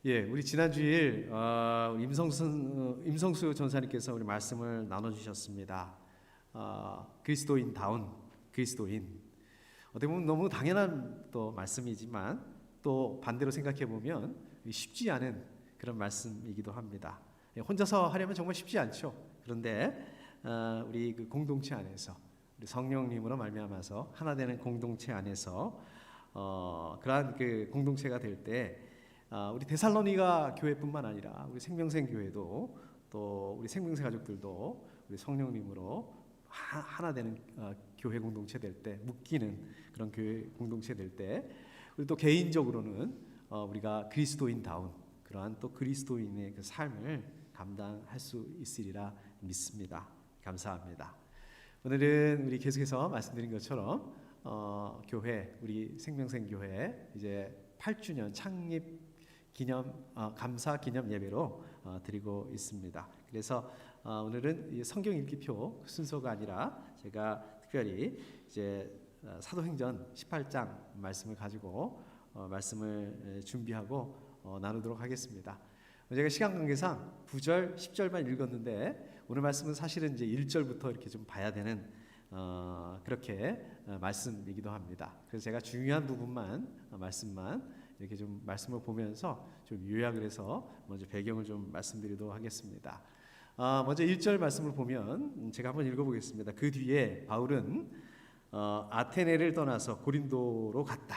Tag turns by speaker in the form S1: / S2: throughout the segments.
S1: 예, 우리 지난 주일 임성수 전사님께서 우리 말씀을 나눠주셨습니다. 그리스도인다운 그리스도인. 어떻게 보면 너무 당연한 또 말씀이지만 또 반대로 생각해 보면 쉽지 않은 그런 말씀이기도 합니다. 예, 혼자서 하려면 정말 쉽지 않죠. 그런데 우리 그 공동체 안에서 우리 성령님으로 말미암아서 하나 되는 공동체 안에서 그러한 그 공동체가 될때 우리 데살로니가 교회뿐만 아니라 우리 생명생 교회도 또 우리 생명생 가족들도 우리 성령님으로 하나 되는 교회 공동체 될 때, 묶이는 그런 교회 공동체 될 때, 우리 또 개인적으로는 우리가 그리스도인다운 그러한 또 그리스도인의 그 삶을 감당할 수 있으리라 믿습니다. 감사합니다. 오늘은 우리 계속해서 말씀드린 것처럼 교회, 우리 생명생 교회 이제 8주년 창립 기념 감사 기념 예배로 드리고 있습니다. 그래서 오늘은 성경 읽기표 순서가 아니라 제가 특별히 이제 사도행전 18장 말씀을 가지고 말씀을 준비하고 나누도록 하겠습니다. 제가 시간 관계상 9절, 10절만 읽었는데 오늘 말씀은 사실은 이제 1절부터 이렇게 좀 봐야 되는 그렇게 말씀이기도 합니다. 그래서 제가 중요한 부분만 말씀만 이렇게 좀 말씀을 보면서 좀 요약을 해서 먼저 배경을 좀 말씀드리도록 하겠습니다. 먼저 1절 말씀을 보면 제가 한번 읽어보겠습니다. 그 뒤에 바울은 아테네를 떠나서 고린도로 갔다.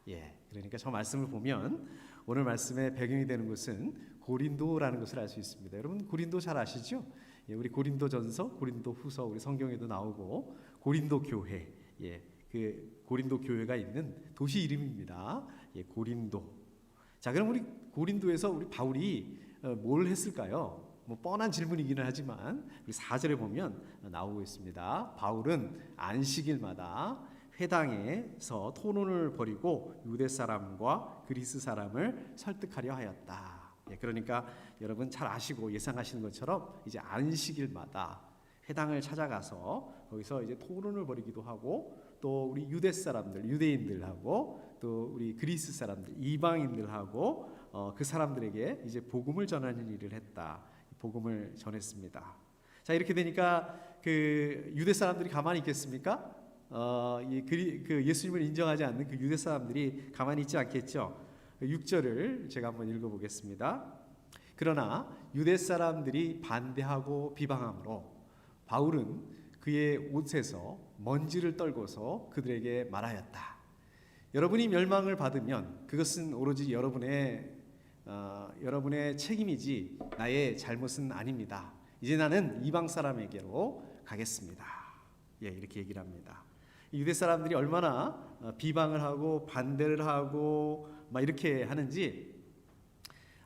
S1: 예, 그러니까 저 말씀을 보면 오늘 말씀의 배경이 되는 것은 고린도라는 것을 알 수 있습니다. 여러분 고린도 잘 아시죠? 예, 우리 고린도전서, 고린도후서 우리 성경에도 나오고 고린도 교회, 예, 그 고린도 교회가 있는 도시 이름입니다. 예, 고린도. 자, 그럼 우리 고린도에서 우리 바울이 뭘 했을까요? 뭐 뻔한 질문이기는 하지만 우리 4절에 보면 나오고 있습니다. 바울은 안식일마다 회당에서 토론을 벌이고 유대 사람과 그리스 사람을 설득하려 하였다. 예, 그러니까 여러분 잘 아시고 예상하시는 것처럼 이제 안식일마다 회당을 찾아가서 거기서 이제 토론을 벌이기도 하고 또 우리 유대 사람들, 유대인들하고 또 우리 그리스 사람들, 이방인들하고 그 사람들에게 이제 복음을 전하는 일을 했다. 복음을 전했습니다. 자, 이렇게 되니까 그 유대 사람들이 가만히 있겠습니까? 그 예수님을 인정하지 않는 그 유대 사람들이 가만히 있지 않겠죠. 6절을 제가 한번 읽어보겠습니다. 그러나 유대 사람들이 반대하고 비방함으로 바울은 그의 옷에서 먼지를 떨고서 그들에게 말하였다. 여러분이 멸망을 받으면 그것은 오로지 여러분의 책임이지 나의 잘못은 아닙니다. 이제 나는 이방 사람에게로 가겠습니다. 예, 이렇게 얘기를 합니다. 유대 사람들이 얼마나 비방을 하고 반대를 하고 막 이렇게 하는지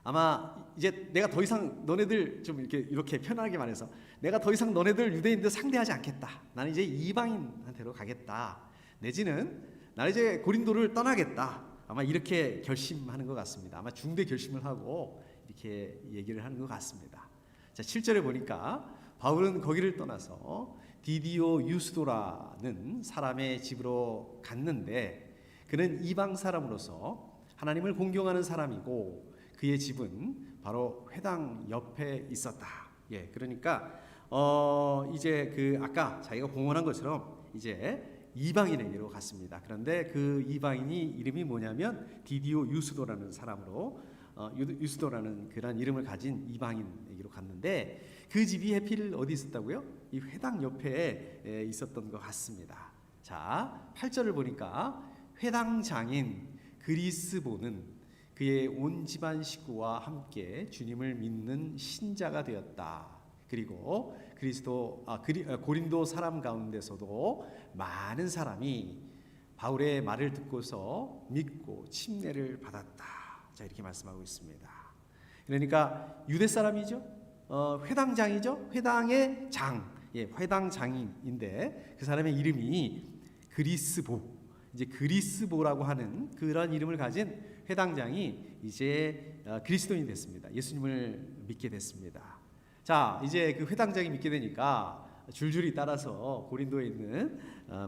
S1: 아마 이제 내가 더 이상 너네들 좀 이렇게 편하게 말해서 내가 더 이상 너네들 유대인들 상대하지 않겠다. 나는 이제 이방인한테로 가겠다. 내지는 나는 이제 고린도를 떠나겠다. 아마 이렇게 결심하는 것 같습니다. 아마 중대 결심을 하고 이렇게 얘기를 하는 것 같습니다. 자, 7절에 보니까 바울은 거기를 떠나서 디디오 유스도라는 사람의 집으로 갔는데 그는 이방 사람으로서 하나님을 공경하는 사람이고 그의 집은 바로 회당 옆에 있었다. 예, 그러니까 이제 그 아까 자기가 공언한 것처럼 이제 이방인에게로 갔습니다. 그런데 그 이방인이 이름이 뭐냐면 디디오 유스도라는 사람으로 유스도라는 그런 이름을 가진 이방인에게로 갔는데 그 집이 해필 어디 있었다고요? 이 회당 옆에 있었던 것 같습니다. 자, 8절을 보니까 회당 장인 그리스보는 그의 온 집안 식구와 함께 주님을 믿는 신자가 되었다. 그리고 고린도 사람 가운데서도 많은 사람이 바울의 말을 듣고서 믿고 침례를 받았다. 자, 이렇게 말씀하고 있습니다. 그러니까 유대 사람이죠. 회당장이죠. 회당의 장, 예, 회당장인인데 그 사람의 이름이 그리스보. 이제 그리스보라고 하는 그런 이름을 가진 회당장이 이제 그리스도인이 됐습니다. 예수님을 믿게 됐습니다. 자, 이제 그 회당장이 믿게 되니까 줄줄이 따라서 고린도에 있는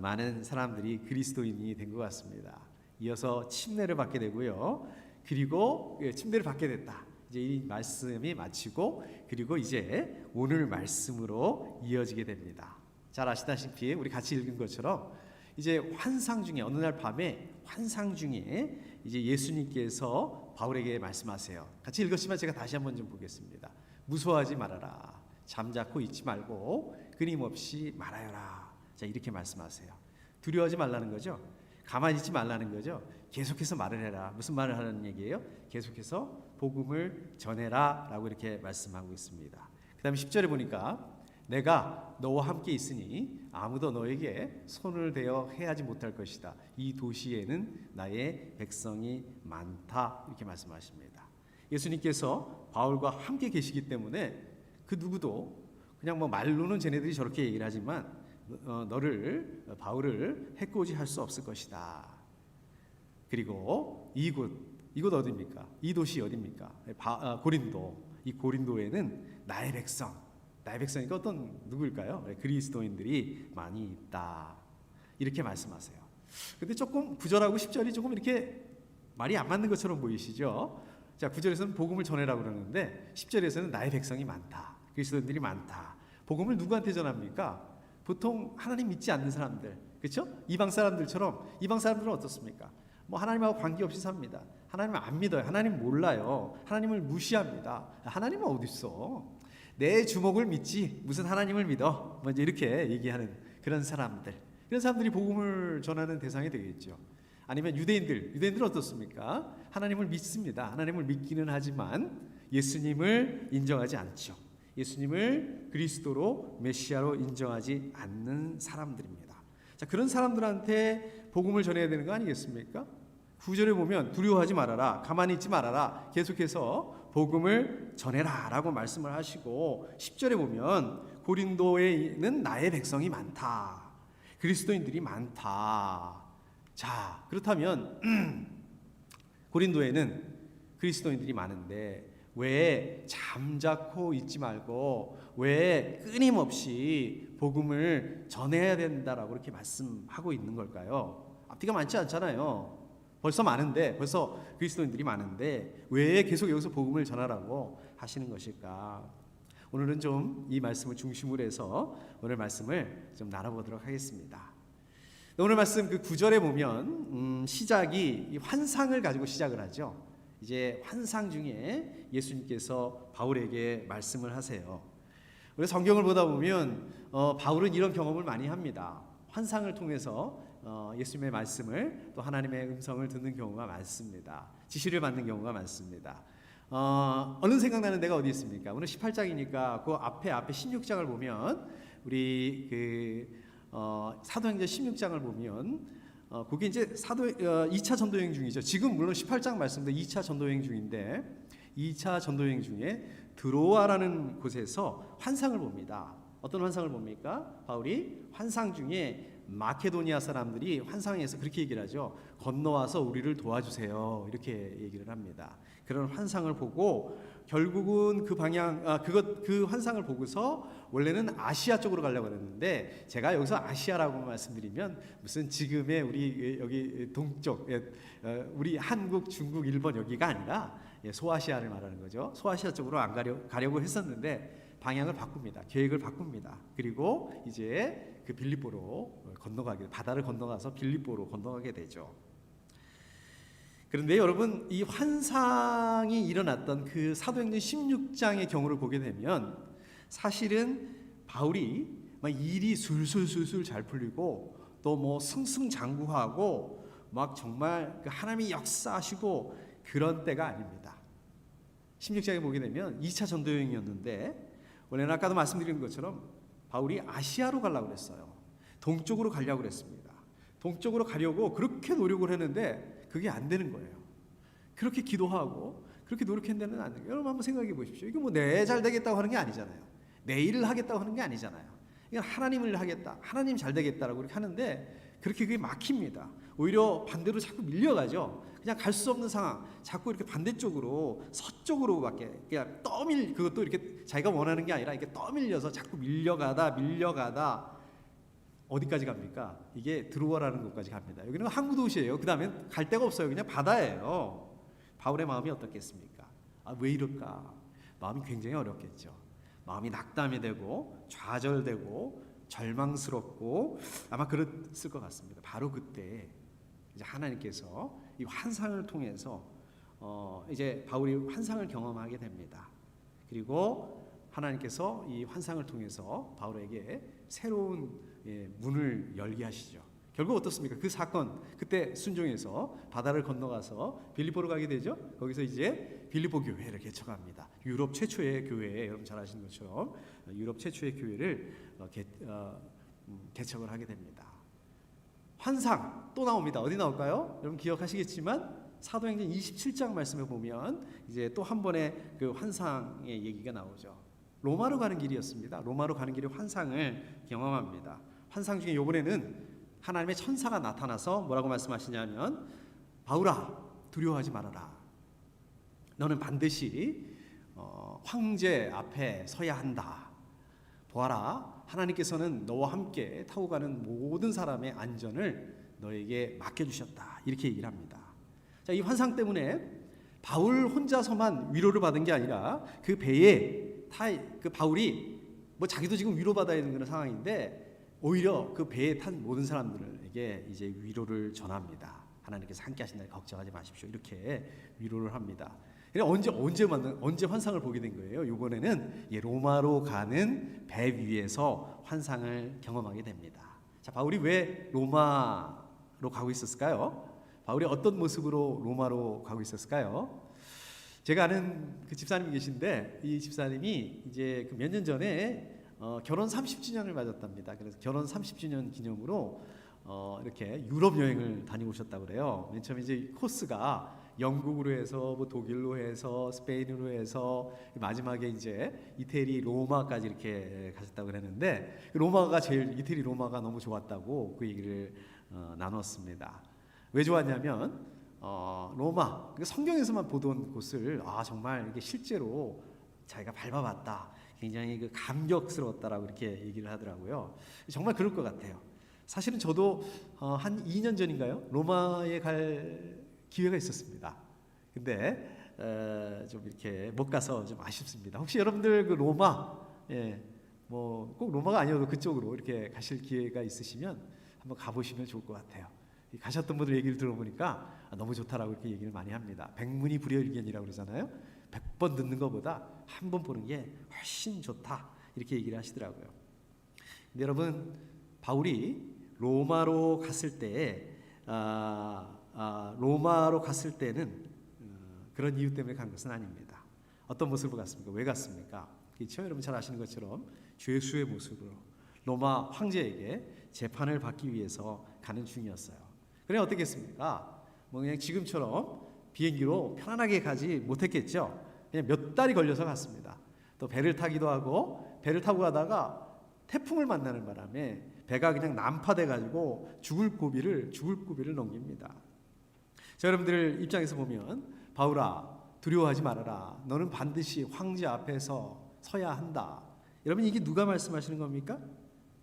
S1: 많은 사람들이 그리스도인이 된 것 같습니다. 이어서 침례를 받게 되고요. 그리고 침대를 받게 됐다. 이제 이 말씀이 마치고 그리고 이제 오늘 말씀으로 이어지게 됩니다. 잘 아시다시피 우리 같이 읽은 것처럼 이제 환상 중에 어느 날 밤에 환상 중에 이제 예수님께서 바울에게 말씀하세요. 같이 읽었지만 제가 다시 한번 좀 보겠습니다. 무서워하지 말아라. 잠자코 있지 말고 끊임없이 말하여라. 자, 이렇게 말씀하세요. 두려워하지 말라는 거죠. 가만히 있지 말라는 거죠. 계속해서 말을 해라. 무슨 말을 하라는 얘기예요? 계속해서 복음을 전해라 라고 이렇게 말씀하고 있습니다. 그 다음에 10절에 보니까 내가 너와 함께 있으니 아무도 너에게 손을 대어 해하지 못할 것이다. 이 도시에는 나의 백성이 많다. 이렇게 말씀하십니다. 예수님께서 바울과 함께 계시기 때문에 그 누구도 그냥 뭐 말로는 쟤네들이 저렇게 얘기를 하지만 바울을 해코지 할 수 없을 것이다. 그리고 이곳 어디입니까? 이 도시 어디입니까? 고린도. 이 고린도에는 나의 백성이니까 어떤 누구일까요? 그리스도인들이 많이 있다. 이렇게 말씀하세요. 근데 조금 9절하고 10절이 조금 이렇게 말이 안 맞는 것처럼 보이시죠? 자, 9절에서는 복음을 전해라고 그러는데 10절에서는 나의 백성이 많다. 그리스도인들이 많다. 복음을 누구한테 전합니까? 보통 하나님 믿지 않는 사람들, 그렇죠? 이방 사람들처럼. 이방 사람들은 어떻습니까? 뭐 하나님하고 관계없이 삽니다. 하나님을 안 믿어요. 하나님 몰라요. 하나님을 무시합니다. 하나님은 어디 있어? 내 주먹을 믿지 무슨 하나님을 믿어? 먼저 이렇게 얘기하는 그런 사람들이 복음을 전하는 대상이 되겠죠. 아니면 유대인들은 어떻습니까? 하나님을 믿습니다. 하나님을 믿기는 하지만 예수님을 인정하지 않죠. 예수님을 그리스도로 메시아로 인정하지 않는 사람들입니다. 자, 그런 사람들한테 복음을 전해야 되는 거 아니겠습니까? 9절에 보면 두려워하지 말아라, 가만히 있지 말아라, 계속해서 복음을 전해라 라고 말씀을 하시고 10절에 보면 고린도에는 나의 백성이 많다. 그리스도인들이 많다. 자, 그렇다면 고린도에는 그리스도인들이 많은데 왜 잠자코 있지 말고 왜 끊임없이 복음을 전해야 된다라고 이렇게 말씀하고 있는 걸까요? 앞뒤가 많지 않잖아요. 벌써 그리스도인들이 많은데 왜 계속 여기서 복음을 전하라고 하시는 것일까? 오늘은 좀 이 말씀을 중심으로 해서 오늘 말씀을 좀 나눠보도록 하겠습니다. 오늘 말씀 그 9절에 보면 시작이 이 환상을 가지고 시작을 하죠. 이제 환상 중에 예수님께서 바울에게 말씀을 하세요. 우리 성경을 보다 보면 바울은 이런 경험을 많이 합니다. 환상을 통해서 예수님의 말씀을 또 하나님의 음성을 듣는 경우가 많습니다. 지시를 받는 경우가 많습니다. 얼른 생각나는 데가 어디 있습니까? 오늘 18장이니까 그 앞에 16장을 보면 우리 사도행전 16장을 보면 그게 이제 2차 전도여행 중이죠. 지금 물론 18장 말씀도 2차 전도여행 중인데 2차 전도여행 중에 드로아라는 곳에서 환상을 봅니다. 어떤 환상을 봅니까? 바울이 환상 중에 마케도니아 사람들이 환상에서 그렇게 얘기를 하죠. 건너와서 우리를 도와주세요. 이렇게 얘기를 합니다. 그런 환상을 보고 결국은 그 환상을 보고서 원래는 아시아 쪽으로 가려고 했는데 제가 여기서 아시아라고 말씀드리면 무슨 지금의 우리 여기 동쪽 우리 한국, 중국, 일본 여기가 아니라 소아시아를 말하는 거죠. 소아시아 쪽으로 안 가려고 했었는데 방향을 바꿉니다. 계획을 바꿉니다. 그리고 이제 그 빌립보로 바다를 건너가서 빌립보로 건너가게 되죠. 그런데 여러분 이 환상이 일어났던 그 사도행전 16장의 경우를 보게 되면 사실은 바울이 막 일이 술술술술 잘 풀리고 또 뭐 승승장구하고 막 정말 하나님이 역사하시고 그런 때가 아닙니다. 16장에 보게 되면 2차 전도여행이었는데 원래는 아까도 말씀드린 것처럼 바울이 아시아로 가려고 그랬어요. 동쪽으로 가려고 그랬습니다. 동쪽으로 가려고 그렇게 노력을 했는데 그게 안 되는 거예요. 그렇게 기도하고 그렇게 노력했는데는 안 돼요. 여러분 한번 생각해 보십시오. 이거 뭐 내 잘 되겠다고 하는 게 아니잖아요. 내 일을 하겠다고 하는 게 아니잖아요. 이건 하나님을 하겠다. 하나님 잘 되겠다라고 그렇게 하는데 그렇게 그게 막힙니다. 오히려 반대로 자꾸 밀려가죠. 그냥 갈 수 없는 상황. 자꾸 이렇게 반대쪽으로 서쪽으로밖에 그냥 그것도 이렇게 자기가 원하는 게 아니라 이렇게 떠밀려서 자꾸 밀려가다 어디까지 갑니까? 이게 드로아라는 곳까지 갑니다. 여기는 항구 도시예요. 그 다음에 갈 데가 없어요. 그냥 바다예요. 바울의 마음이 어떻겠습니까? 왜 이럴까? 마음이 굉장히 어렵겠죠. 마음이 낙담이 되고 좌절되고 절망스럽고 아마 그랬을 것 같습니다. 바로 그때 이제 하나님께서 이 환상을 통해서 이제 바울이 환상을 경험하게 됩니다. 그리고 하나님께서 이 환상을 통해서 바울에게 새로운 문을 열게 하시죠. 결국 어떻습니까? 그 사건 그때 순종해서 바다를 건너가서 빌립보로 가게 되죠. 거기서 이제 빌립보 교회를 개척합니다. 유럽 최초의 교회, 여러분 잘 아시는 것처럼 유럽 최초의 교회를 개척을 하게 됩니다. 환상 또 나옵니다. 어디 나올까요? 여러분 기억하시겠지만 사도행전 27장 말씀에 보면 이제 또 한 번의 그 환상의 얘기가 나오죠. 로마로 가는 길이었습니다. 로마로 가는 길에 환상을 경험합니다. 환상 중에 이번에는 하나님의 천사가 나타나서 뭐라고 말씀하시냐면 바울아 두려워하지 말아라. 너는 반드시 황제 앞에 서야 한다. 보아라 하나님께서는 너와 함께 타고 가는 모든 사람의 안전을 너에게 맡겨주셨다. 이렇게 얘기를 합니다. 자, 이 환상 때문에 바울 혼자서만 위로를 받은 게 아니라 그 배에 그 바울이 뭐 자기도 지금 위로받아야 되는 그런 상황인데 오히려 그 배에 탄 모든 사람들에게 이제 위로를 전합니다. 하나님께서 함께 하신다니 걱정하지 마십시오. 이렇게 위로를 합니다. 언제 환상을 보게 된 거예요? 이번에는 로마로 가는 배 위에서 환상을 경험하게 됩니다. 자, 바울이 왜 로마로 가고 있었을까요? 바울이 어떤 모습으로 로마로 가고 있었을까요? 제가 아는 그 집사님이 계신데 이 집사님이 이제 몇 년 전에 결혼 30주년을 맞았답니다. 그래서 결혼 30주년 기념으로 이렇게 유럽 여행을 다녀오셨다고 그래요. 맨 처음에 이제 코스가 영국으로 해서 뭐 독일로 해서 스페인으로 해서 마지막에 이제 이태리 로마까지 이렇게 가셨다고 그랬는데 이태리 로마가 너무 좋았다고 그 얘기를 나눴습니다. 왜 좋았냐면 로마 그러니까 성경에서만 보던 곳을 정말 이게 실제로 자기가 밟아봤다. 굉장히 그 감격스러웠다라고 이렇게 얘기를 하더라고요. 정말 그럴 것 같아요. 사실은 저도 한 2년 전인가요? 로마에 갈 기회가 있었습니다. 근데 좀 이렇게 못 가서 좀 아쉽습니다. 혹시 여러분들 그 로마, 뭐 꼭 로마가 아니어도 그쪽으로 이렇게 가실 기회가 있으시면 한번 가보시면 좋을 것 같아요. 가셨던 분들 얘기를 들어보니까 너무 좋다라고 이렇게 얘기를 많이 합니다. 백문이 불여일견이라고 그러잖아요. 100번 듣는 것보다 한 번 보는 게 훨씬 좋다 이렇게 얘기를 하시더라고요. 근데 여러분 바울이 로마로 갔을 때는 그런 이유 때문에 간 것은 아닙니다. 어떤 모습으로 갔습니까? 왜 갔습니까? 그렇죠? 여러분 잘 아시는 것처럼 죄수의 모습으로 로마 황제에게 재판을 받기 위해서 가는 중이었어요. 그래 어떻겠습니까? 뭐 그냥 지금처럼 비행기로 편안하게 가지 못했겠죠. 그냥 몇 달이 걸려서 갔습니다. 또 배를 타기도 하고 배를 타고 가다가 태풍을 만나는 바람에 배가 그냥 난파돼 가지고 죽을 고비를 넘깁니다. 자, 여러분들 입장에서 보면 바울아 두려워하지 말아라. 너는 반드시 황제 앞에서 서야 한다. 여러분 이게 누가 말씀하시는 겁니까?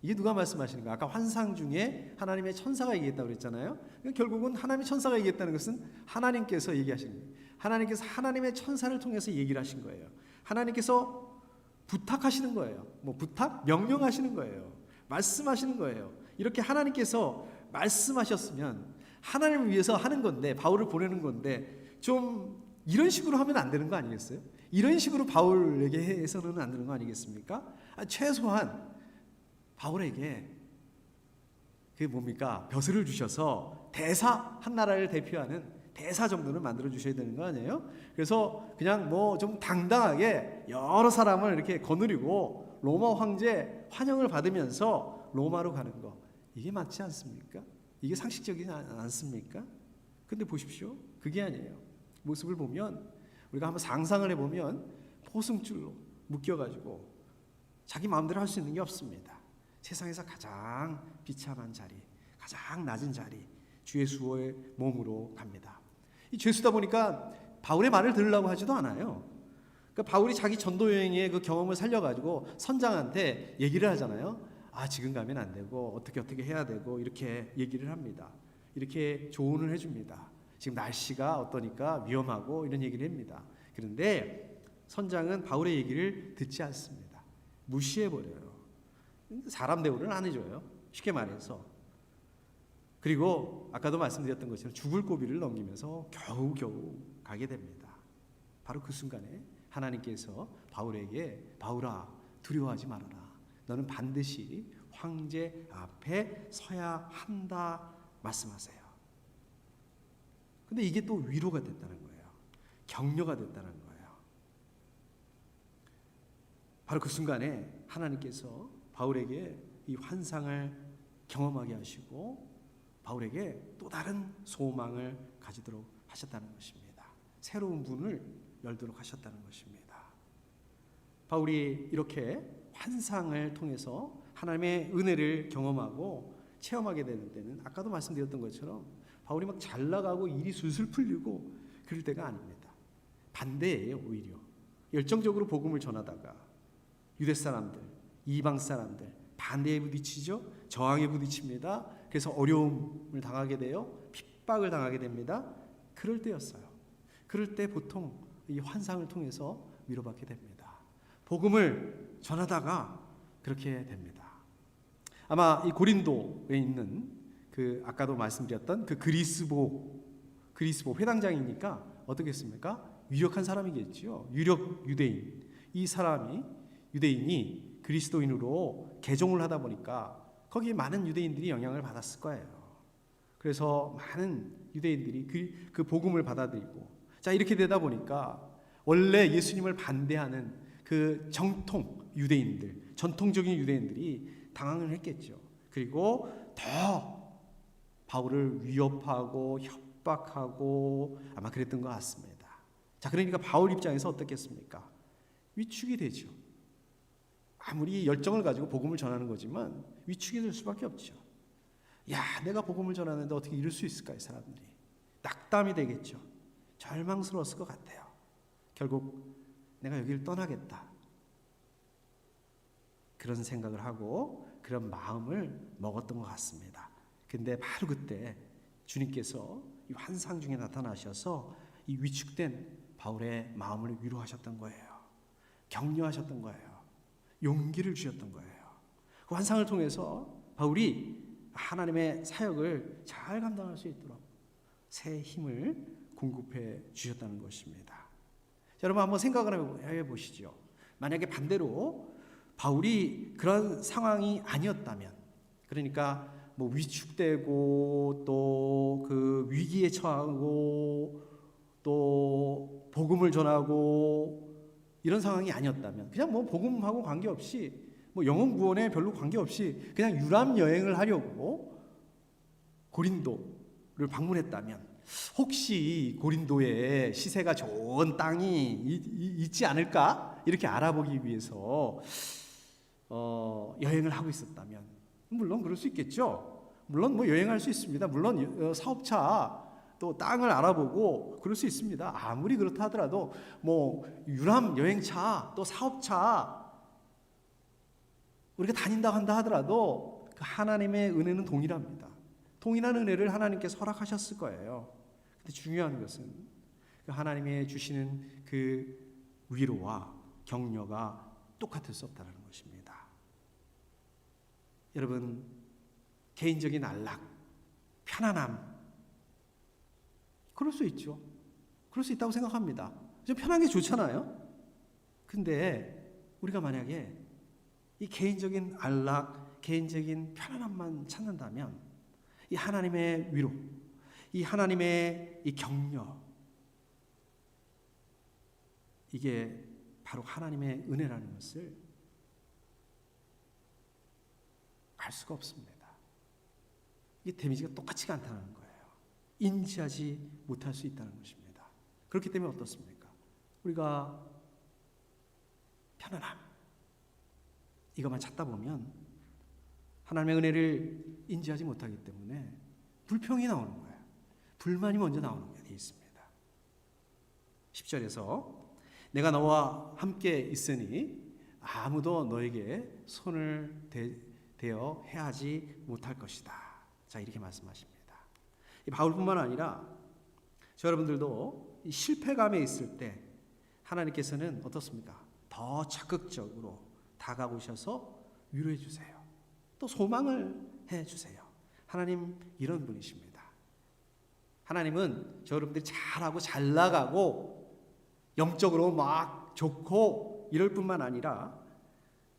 S1: 이게 누가 말씀하시는 거야? 아까 환상 중에 하나님의 천사가 얘기했다고 그랬잖아요. 결국은 하나님의 천사가 얘기했다는 것은 하나님께서 얘기하신 거예요. 하나님께서 하나님의 천사를 통해서 얘기를 하신 거예요. 하나님께서 부탁하시는 거예요. 뭐 부탁? 명령하시는 거예요. 말씀하시는 거예요. 이렇게 하나님께서 말씀하셨으면 하나님을 위해서 하는 건데 바울을 보내는 건데 좀 이런 식으로 하면 안 되는 거 아니겠어요? 이런 식으로 바울에게 해서는 안 되는 거 아니겠습니까? 최소한 바울에게 그게 뭡니까? 벼슬을 주셔서 대사 한 나라를 대표하는 대사 정도는 만들어 주셔야 되는 거 아니에요? 그래서 그냥 뭐 좀 당당하게 여러 사람을 이렇게 거느리고 로마 황제 환영을 받으면서 로마로 가는 거 이게 맞지 않습니까? 이게 상식적이지 않습니까? 근데 보십시오. 그게 아니에요. 모습을 보면 우리가 한번 상상을 해보면 포승줄로 묶여가지고 자기 마음대로 할 수 있는 게 없습니다. 세상에서 가장 비참한 자리, 가장 낮은 자리, 죄수의 몸으로 갑니다. 이 죄수다 보니까 바울의 말을 들으려고 하지도 않아요. 그러니까 바울이 자기 전도 여행의 그 경험을 살려가지고 선장한테 얘기를 하잖아요. 지금 가면 안 되고 어떻게 해야 되고 이렇게 얘기를 합니다. 이렇게 조언을 해줍니다. 지금 날씨가 어떠니까 위험하고 이런 얘기를 합니다. 그런데 선장은 바울의 얘기를 듣지 않습니다. 무시해버려요. 사람 대우를 안 해줘요. 쉽게 말해서. 그리고 아까도 말씀드렸던 것처럼 죽을 고비를 넘기면서 겨우겨우 가게 됩니다. 바로 그 순간에 하나님께서 바울에게 바울아 두려워하지 말아라. 너는 반드시 황제 앞에 서야 한다 말씀하세요. 근데 이게 또 위로가 됐다는 거예요. 격려가 됐다는 거예요. 바로 그 순간에 하나님께서 바울에게 이 환상을 경험하게 하시고 바울에게 또 다른 소망을 가지도록 하셨다는 것입니다. 새로운 문을 열도록 하셨다는 것입니다. 바울이 이렇게 환상을 통해서 하나님의 은혜를 경험하고 체험하게 되는 때는 아까도 말씀드렸던 것처럼 바울이 막 잘 나가고 일이 술술 풀리고 그럴 때가 아닙니다. 반대예요. 오히려 열정적으로 복음을 전하다가 유대 사람들, 이방 사람들 반대에 부딪히죠. 저항에 부딪힙니다. 그래서 어려움을 당하게 돼요. 핍박을 당하게 됩니다. 그럴 때였어요. 그럴 때 보통 이 환상을 통해서 위로받게 됩니다. 복음을 전하다가 그렇게 됩니다. 아마 이 고린도에 있는 그 아까도 말씀드렸던 그 그리스보 회당장이니까 어떻겠습니까? 유력한 사람이겠지요. 유력 유대인. 이 사람이 유대인이 그리스도인으로 개종을 하다 보니까 거기에 많은 유대인들이 영향을 받았을 거예요. 그래서 많은 유대인들이 그 복음을 받아들이고 자 이렇게 되다 보니까 원래 예수님을 반대하는 그 전통적인 유대인들이 당황을 했겠죠. 그리고 더 바울을 위협하고 협박하고 아마 그랬던 것 같습니다. 자, 그러니까 바울 입장에서 어떻겠습니까? 위축이 되죠. 아무리 열정을 가지고 복음을 전하는 거지만 위축이 될 수밖에 없죠. 야, 내가 복음을 전하는데 어떻게 이럴 수 있을까, 이 사람들이. 낙담이 되겠죠. 절망스러웠을 것 같아요. 결국 내가 여기를 떠나겠다. 그런 생각을 하고 그런 마음을 먹었던 것 같습니다. 근데 바로 그때 주님께서 이 환상 중에 나타나셔서 이 위축된 바울의 마음을 위로하셨던 거예요. 격려하셨던 거예요. 용기를 주셨던 거예요. 그 환상을 통해서 바울이 하나님의 사역을 잘 감당할 수 있도록 새 힘을 공급해 주셨다는 것입니다. 자, 여러분 한번 생각을 해보시죠. 만약에 반대로 바울이 그런 상황이 아니었다면, 그러니까 뭐 위축되고 또 그 위기에 처하고 또 복음을 전하고 이런 상황이 아니었다면 그냥 뭐 복음하고 관계없이 뭐 영혼 구원에 별로 관계없이 그냥 유람 여행을 하려고 고린도를 방문했다면 혹시 고린도에 시세가 좋은 땅이 있지 않을까 이렇게 알아보기 위해서 여행을 하고 있었다면 물론 그럴 수 있겠죠. 물론 뭐 여행할 수 있습니다. 물론 사업차 또 땅을 알아보고 그럴 수 있습니다. 아무리 그렇다 하더라도 뭐 유람 여행차 또 사업차 우리가 다닌다고 한다 하더라도 그 하나님의 은혜는 동일합니다. 동일한 은혜를 하나님께서 허락하셨을 거예요. 근데 중요한 것은 그 하나님의 주시는 그 위로와 격려가 똑같을 수 없다는 것입니다. 여러분 개인적인 안락, 편안함 그럴 수 있죠. 그럴 수 있다고 생각합니다. 좀 편한 게 좋잖아요. 근데 우리가 만약에 이 개인적인 안락, 개인적인 편안함만 찾는다면 이 하나님의 위로, 이 하나님의 이 격려 이게 바로 하나님의 은혜라는 것을 알 수가 없습니다. 이게 데미지가 똑같지가 않다는 거예요. 인지하지 못할 수 있다는 것입니다. 그렇기 때문에 어떻습니까? 우리가 편안함 이것만 찾다 보면 하나님의 은혜를 인지하지 못하기 때문에 불평이 나오는 거예요. 불만이 먼저 나오는 게 되어 있습니다. 10절에서 내가 너와 함께 있으니 아무도 너에게 손을 대어 해하지 못할 것이다. 자, 이렇게 말씀하십니다. 이 바울뿐만 아니라 저 여러분들도 이 실패감에 있을 때 하나님께서는 어떻습니까? 더 적극적으로 다가오셔서 위로해 주세요. 또 소망을 해 주세요. 하나님 이런 분이십니다. 하나님은 저 여러분들이 잘하고 잘 나가고 영적으로 막 좋고 이럴 뿐만 아니라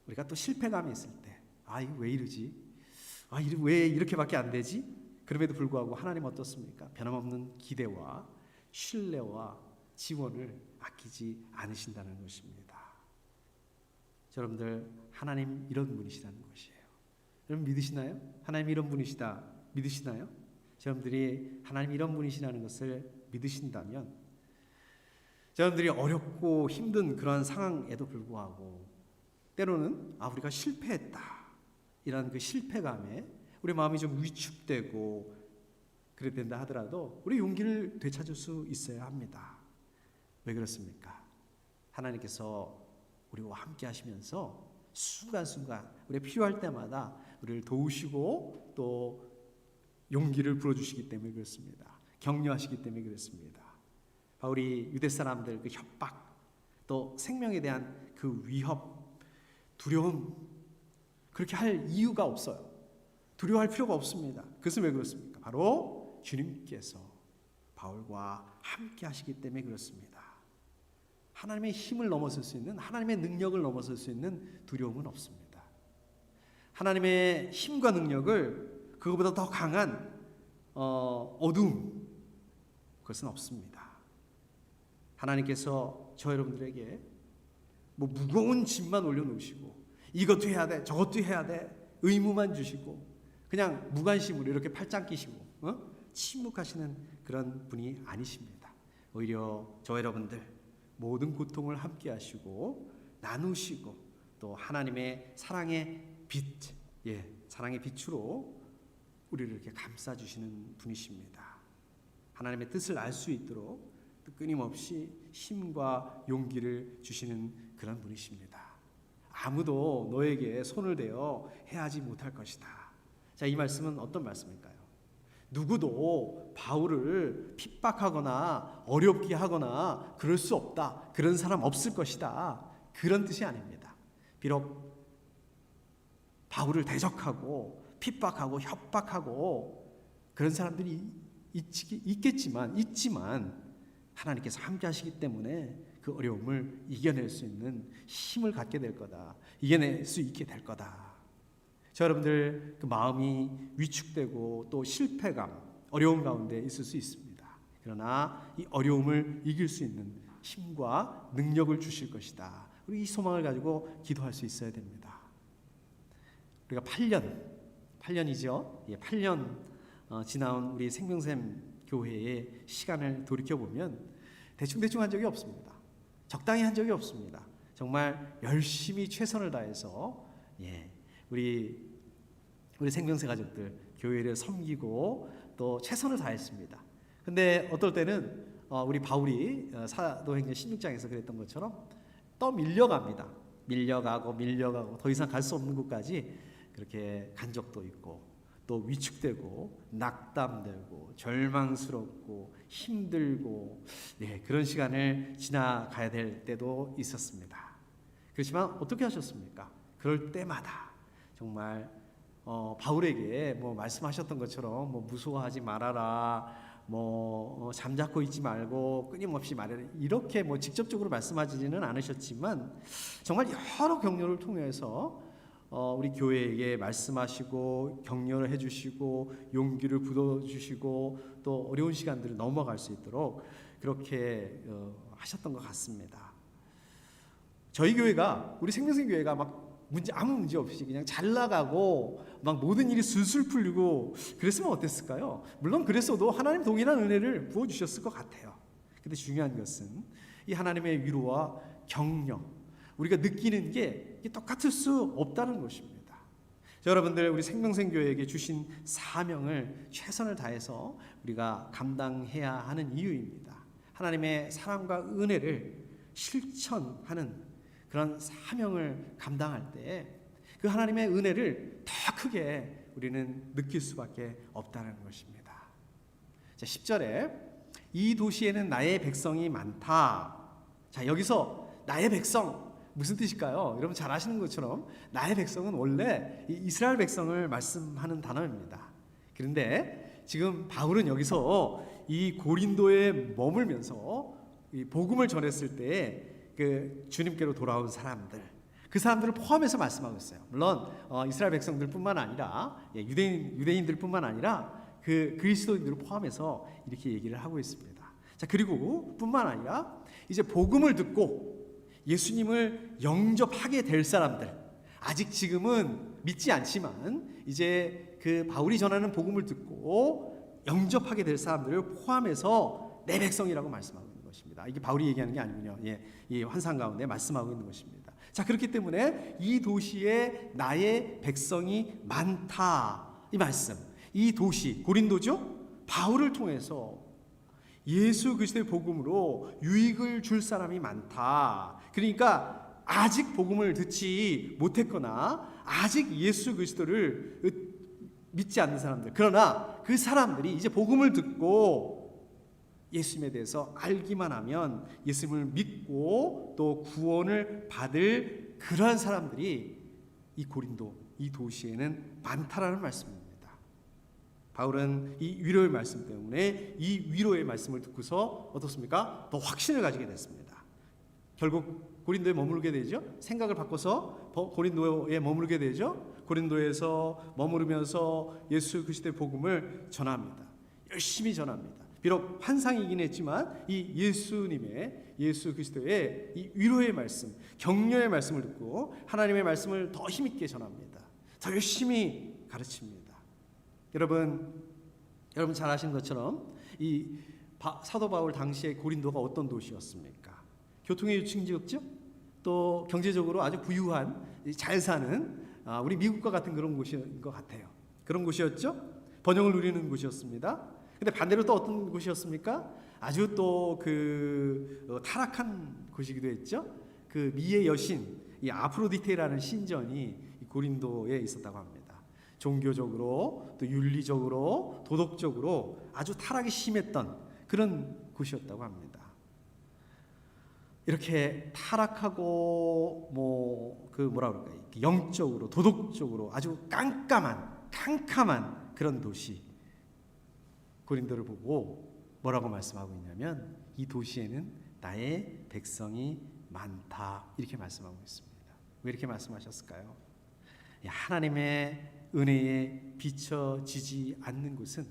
S1: 우리가 또 실패감이 있을 때 이거 왜 이러지? 왜 이렇게밖에 안 되지? 그럼에도 불구하고 하나님 어떻습니까? 변함없는 기대와 신뢰와 지원을 아끼지 않으신다는 것입니다. 여러분들 하나님 이런 분이시라는 것이에요. 여러분 믿으시나요? 하나님 이런 분이시다 믿으시나요? 여러분들이 하나님 이런 분이시라는 것을 믿으신다면 여러분들이 어렵고 힘든 그러한 상황에도 불구하고 때로는 우리가 실패했다 이런 그 실패감에 우리 마음이 좀 위축되고 그래 된다 하더라도 우리 용기를 되찾을 수 있어야 합니다. 왜 그렇습니까? 하나님께서 우리와 함께 하시면서 순간순간 우리 필요할 때마다 우리를 도우시고 또 용기를 불어주시기 때문에 그렇습니다. 격려하시기 때문에 그렇습니다. 바울이 유대 사람들 그 협박 또 생명에 대한 그 위협 두려움 그렇게 할 이유가 없어요. 두려워할 필요가 없습니다. 그것은 왜 그렇습니까? 바로 주님께서 바울과 함께 하시기 때문에 그렇습니다. 하나님의 힘을 넘어설 수 있는 하나님의 능력을 넘어설 수 있는 두려움은 없습니다. 하나님의 힘과 능력을 그것보다 더 강한 어둠 그것은 없습니다. 하나님께서 저 여러분들에게 무거운 짐만 올려놓으시고 이것도 해야 돼 저것도 해야 돼 의무만 주시고 그냥 무관심으로 이렇게 팔짱 끼시고 침묵하시는 그런 분이 아니십니다. 오히려 저 여러분들 모든 고통을 함께 하시고 나누시고 또 하나님의 사랑의 빛 사랑의 빛으로 우리를 이렇게 감싸주시는 분이십니다. 하나님의 뜻을 알 수 있도록 끊임없이 힘과 용기를 주시는 그런 분이십니다. 아무도 너에게 손을 대어 해하지 못할 것이다. 자, 이 말씀은 어떤 말씀일까요? 누구도 바울을 핍박하거나 어렵게 하거나 그럴 수 없다. 그런 사람 없을 것이다. 그런 뜻이 아닙니다. 비록 바울을 대적하고 핍박하고 협박하고 그런 사람들이 있지만 하나님께서 함께 하시기 때문에 그 어려움을 이겨낼 수 있는 힘을 갖게 될 거다. 이겨낼 수 있게 될 거다. 저 여러분들 그 마음이 위축되고 또 실패감, 어려움 가운데 있을 수 있습니다. 그러나 이 어려움을 이길 수 있는 힘과 능력을 주실 것이다. 우리 이 소망을 가지고 기도할 수 있어야 됩니다. 우리가 8년이죠. 8년 지나온 우리 생명샘 교회의 시간을 돌이켜보면 대충 한 적이 없습니다. 적당히 한 적이 없습니다. 정말 열심히 최선을 다해서 우리 생명새 가족들 교회를 섬기고 또 최선을 다했습니다. 근데 어떨 때는 우리 바울이 사도행전 16장에서 그랬던 것처럼 또 밀려갑니다. 밀려가고 더 이상 갈 수 없는 곳까지 그렇게 간 적도 있고 또 위축되고 낙담되고 절망스럽고 힘들고 그런 시간을 지나가야 될 때도 있었습니다. 그렇지만 어떻게 하셨습니까? 그럴 때마다 정말 바울에게 말씀하셨던 것처럼 무서워하지 말아라, 잠자코 있지 말고 끊임없이 말해라 이렇게 직접적으로 말씀하지는 않으셨지만 정말 여러 격려를 통해서 우리 교회에게 말씀하시고 격려를 해주시고 용기를 불어주시고 또 어려운 시간들을 넘어갈 수 있도록 그렇게 하셨던 것 같습니다. 저희 교회가 우리 생명생 교회가 아무 문제 없이 그냥 잘 나가고 모든 일이 술술 풀리고 그랬으면 어땠을까요? 물론 그랬어도 하나님 동일한 은혜를 부어주셨을 것 같아요. 근데 중요한 것은 이 하나님의 위로와 격려 우리가 느끼는 게 똑같을 수 없다는 것입니다. 여러분들 우리 생명생교회에게 주신 사명을 최선을 다해서 우리가 감당해야 하는 이유입니다. 하나님의 사랑과 은혜를 실천하는 그런 사명을 감당할 때 그 하나님의 은혜를 더 크게 우리는 느낄 수밖에 없다는 것입니다. 자, 10절에 이 도시에는 나의 백성이 많다. 자, 여기서 나의 백성 무슨 뜻일까요? 여러분 잘 아시는 것처럼 나의 백성은 원래 이스라엘 백성을 말씀하는 단어입니다. 그런데 지금 바울은 여기서 이 고린도에 머물면서 이 복음을 전했을 때 그 주님께로 돌아온 사람들, 그 사람들을 포함해서 말씀하고 있어요. 물론 이스라엘 백성들뿐만 아니라 유대인들뿐만 아니라 그 그리스도인들을 포함해서 이렇게 얘기를 하고 있습니다. 자, 그리고 뿐만 아니라 이제 복음을 듣고 예수님을 영접하게 될 사람들, 아직 지금은 믿지 않지만 이제 그 바울이 전하는 복음을 듣고 영접하게 될 사람들을 포함해서 내 백성이라고 말씀하고 있는 것입니다. 이게 바울이 얘기하는 게 아니군요. 이 환상 가운데 말씀하고 있는 것입니다. 자, 그렇기 때문에 이 도시에 나의 백성이 많다. 이 말씀, 이 도시 고린도죠. 바울을 통해서 예수 그리스도의 복음으로 유익을 줄 사람이 많다. 그러니까 아직 복음을 듣지 못했거나 아직 예수 그리스도를 믿지 않는 사람들, 그러나 그 사람들이 이제 복음을 듣고 예수님에 대해서 알기만 하면 예수님을 믿고 또 구원을 받을 그러한 사람들이 이 고린도, 이 도시에는 많다라는 말씀입니다. 바울은 이 위로의 말씀 때문에 이 위로의 말씀을 듣고서 어떻습니까? 더 확신을 가지게 됐습니다. 결국 고린도에 머물게 되죠. 생각을 바꿔서 고린도에 머물게 되죠. 고린도에서 머무르면서 예수 그리스도의 복음을 전합니다. 열심히 전합니다. 비록 환상이긴 했지만 이 예수 그리스도의 이 위로의 말씀, 격려의 말씀을 듣고 하나님의 말씀을 더 힘있게 전합니다. 더 열심히 가르칩니다. 여러분 잘 아시는 것처럼 이 사도 바울 당시에 고린도가 어떤 도시였습니까? 교통의 유충지였죠. 또 경제적으로 아주 부유한, 잘 사는 우리 미국과 같은 그런 곳인 것 같아요. 그런 곳이었죠. 번영을 누리는 곳이었습니다. 근데 반대로 또 어떤 곳이었습니까? 아주 또 그 타락한 곳이기도 했죠. 그 미의 여신 이 아프로디테라는 신전이 고린도에 있었다고 합니다. 종교적으로 또 윤리적으로 도덕적으로 아주 타락이 심했던 그런 곳이었다고 합니다. 이렇게 타락하고 뭐라 그럴까요? 영적으로 도덕적으로 아주 캄캄한 그런 도시 고린도를 보고 뭐라고 말씀하고 있냐면 이 도시에는 나의 백성이 많다 이렇게 말씀하고 있습니다. 왜 이렇게 말씀하셨을까요? 하나님의 은혜에 비춰지지 않는 곳은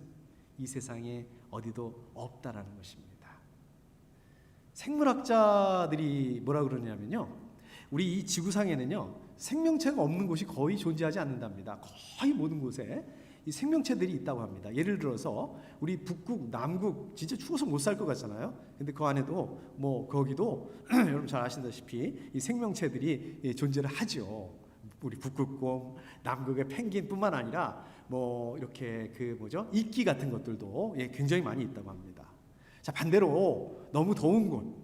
S1: 이 세상에 어디도 없다라는 것입니다. 생물학자들이 뭐라 그러냐면요, 우리 이 지구상에는요 생명체가 없는 곳이 거의 존재하지 않는답니다. 거의 모든 곳에 이 생명체들이 있다고 합니다. 예를 들어서 우리 북극, 남극 진짜 추워서 못 살 것 같잖아요. 근데 그 안에도 거기도 여러분 잘 아시다시피 이 생명체들이 존재를 하죠. 우리 북극곰, 남극의 펭귄뿐만 아니라 이렇게 이끼 같은 것들도 굉장히 많이 있다고 합니다. 자, 반대로 너무 더운 곳,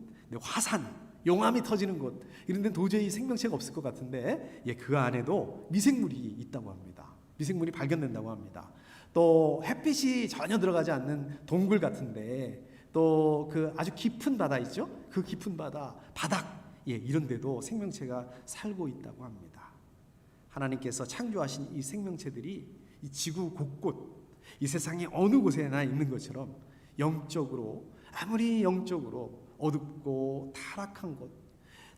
S1: 화산, 용암이 터지는 곳 이런 데는 도저히 생명체가 없을 것 같은데 그 안에도 미생물이 있다고 합니다. 미생물이 발견된다고 합니다. 또 햇빛이 전혀 들어가지 않는 동굴 같은데 또 그 아주 깊은 바다 있죠? 그 깊은 바닥 이런 데도 생명체가 살고 있다고 합니다. 하나님께서 창조하신 이 생명체들이 이 지구 곳곳 이 세상의 어느 곳에나 있는 것처럼 아무리 영적으로 어둡고 타락한 곳,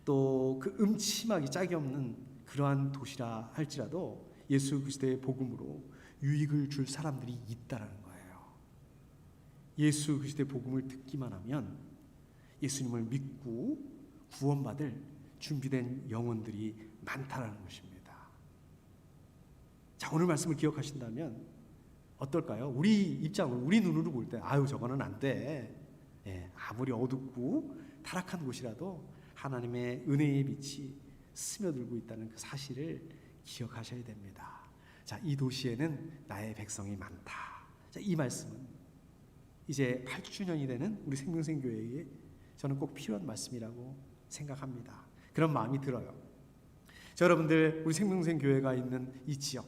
S1: 또 그 음침하기 짝이 없는 그러한 도시라 할지라도 예수 그리스도의 복음으로 유익을 줄 사람들이 있다라는 거예요. 예수 그리스도의 복음을 듣기만 하면 예수님을 믿고 구원받을 준비된 영혼들이 많다라는 것입니다. 자, 오늘 말씀을 기억하신다면 어떨까요? 우리 입장으로, 우리 눈으로 볼 때 저거는 안 돼. 아무리 어둡고 타락한 곳이라도 하나님의 은혜의 빛이 스며들고 있다는 그 사실을 기억하셔야 됩니다. 자, 이 도시에는 나의 백성이 많다. 자, 이 말씀은 이제 8주년이 되는 우리 생명생교회에 저는 꼭 필요한 말씀이라고 생각합니다. 그런 마음이 들어요. 자, 여러분들 우리 생명생교회가 있는 이 지역,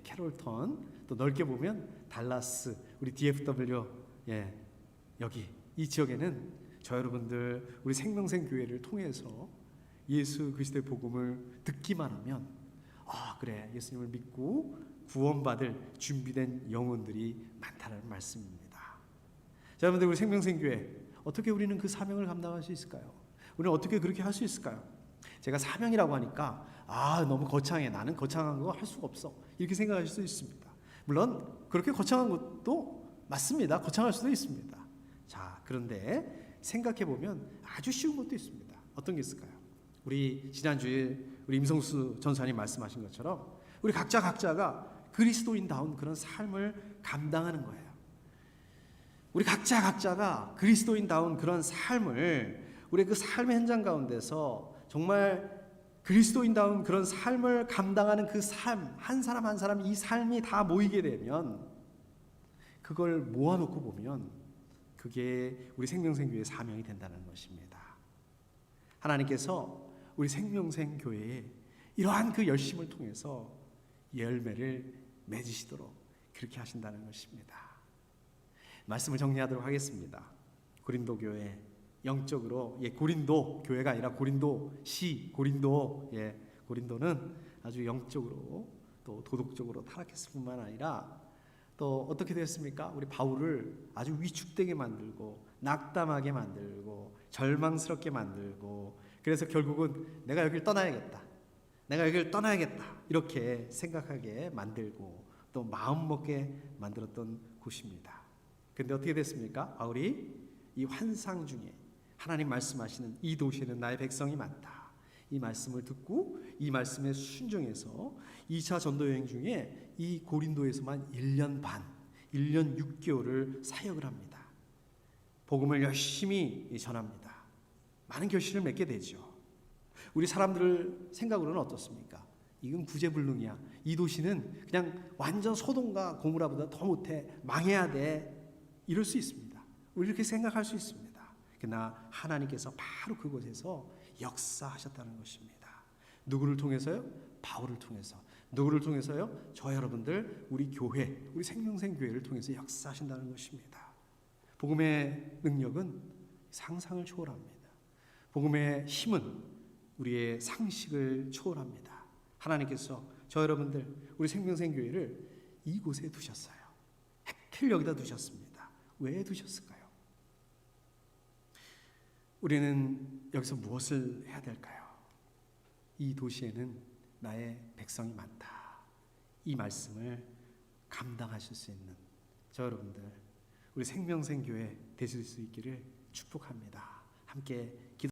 S1: 캐롤턴, 또 넓게 보면 달라스, 우리 DFW, 여기 이 지역에는 저 여러분들 우리 생명생 교회를 통해서 예수 그리스도의 복음을 듣기만 하면 그래, 예수님을 믿고 구원받을 준비된 영혼들이 많다는 말씀입니다. 자, 여러분들 우리 생명생 교회 어떻게 우리는 그 사명을 감당할 수 있을까요? 우리는 어떻게 그렇게 할 수 있을까요? 제가 사명이라고 하니까 너무 거창해, 나는 거창한 거 할 수가 없어, 이렇게 생각하실 수 있습니다. 물론 그렇게 거창한 것도 맞습니다. 거창할 수도 있습니다. 자, 그런데 생각해 보면 아주 쉬운 것도 있습니다. 어떤 게 있을까요? 우리 지난주에 우리 임성수 전사님 말씀하신 것처럼 우리 각자가 그리스도인다운 그런 삶을 감당하는 거예요. 우리 각자가 그리스도인다운 그런 삶을, 우리 그 삶의 현장 가운데서 정말 그리스도인다운 그런 삶을 감당하는 그 삶, 한 사람 한 사람 이 삶이 다 모이게 되면, 그걸 모아놓고 보면 그게 우리 생명생교회의 사명이 된다는 것입니다. 하나님께서 우리 생명생교회에 이러한 그 열심을 통해서 열매를 맺으시도록 그렇게 하신다는 것입니다. 말씀을 정리하도록 하겠습니다. 고린도 교회 영적으로, 고린도 교회가 아니라 고린도시, 고린도는 아주 영적으로 또 도덕적으로 타락했을 뿐만 아니라 또 어떻게 되었습니까? 우리 바울을 아주 위축되게 만들고 낙담하게 만들고 절망스럽게 만들고, 그래서 결국은 내가 여기를 떠나야겠다 이렇게 생각하게 만들고 또 마음먹게 만들었던 곳입니다. 근데 어떻게 됐습니까? 바울이 이 환상 중에 하나님 말씀하시는 이 도시에는 나의 백성이 많다, 이 말씀을 듣고 이 말씀에 순종해서 2차 전도 여행 중에 이 고린도에서만 1년 반, 1년 6개월을 사역을 합니다. 복음을 열심히 전합니다. 많은 결실을 맺게 되죠. 우리 사람들 생각으로는 어떻습니까? 이건 구제불능이야, 이 도시는 그냥 완전 소돔과 고모라보다 더 못해, 망해야 돼, 이럴 수 있습니다. 우리 이렇게 생각할 수 있습니다. 그러나 하나님께서 바로 그곳에서 역사하셨다는 것입니다. 누구를 통해서요? 바울을 통해서. 누구를 통해서요? 저 여러분들, 우리 교회, 우리 생명생교회를 통해서 역사하신다는 것입니다. 복음의 능력은 상상을 초월합니다. 복음의 힘은 우리의 상식을 초월합니다. 하나님께서 저 여러분들, 우리 생명생교회를 이곳에 두셨어요. 하필 여기다 두셨습니다. 왜 두셨을까요? 우리는 여기서 무엇을 해야 될까요? 이 도시에는 나의 백성이 많다, 이 말씀을 감당하실 수 있는 저 여러분들, 우리 생명생교회 되실 수 있기를 축복합니다. 함께 기도